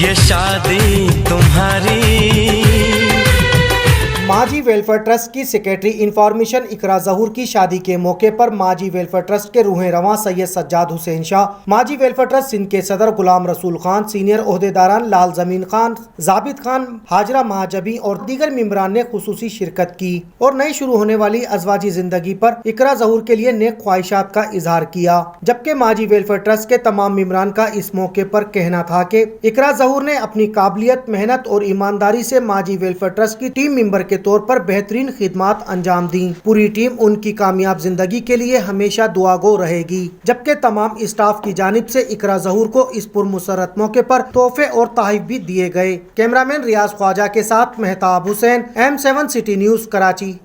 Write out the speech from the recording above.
ये शादी तुम्हारी। माजी वेलफेयर ट्रस्ट की सेक्रेटरी इंफॉर्मेशन इकरा ज़हूर की शादी के मौके पर माजी वेलफेयर ट्रस्ट के रूह रवां सैयद सज्जाद हुसैन शाह, माजी वेलफेयर ट्रस्ट सिंध के सदर गुलाम रसूल खान, सीनियर ओहदेदारान लाल जमीन खान, जाबित खान, हाजरा महाजबी और दीगर मेंबरान ने खुसूसी शिरकत की और नई शुरू होने वाली अज़वाजी जिंदगी पर इकरा ज़हूर के लिए नेक ख्वाहिशात का इजहार किया। जबकि माजी वेलफेयर ट्रस्ट के तमाम मेंबरान का इस मौके पर कहना था कि इकरा ज़हूर ने अपनी काबिलियत, मेहनत और ईमानदारी से माजी वेलफेयर ट्रस्ट की टीम मेंबर के तौर पर बेहतरीन खिदमात अंजाम दी। पूरी टीम उनकी कामयाब जिंदगी के लिए हमेशा दुआगो रहेगी। जबकि तमाम स्टाफ की जानिब से इकरा ज़हूर को इस पुरमुसरत मौके पर तोहफे और तोहफे भी दिए गए। कैमरामैन रियाज ख्वाजा के साथ Mehtab Hussain, M7 City News, Karachi.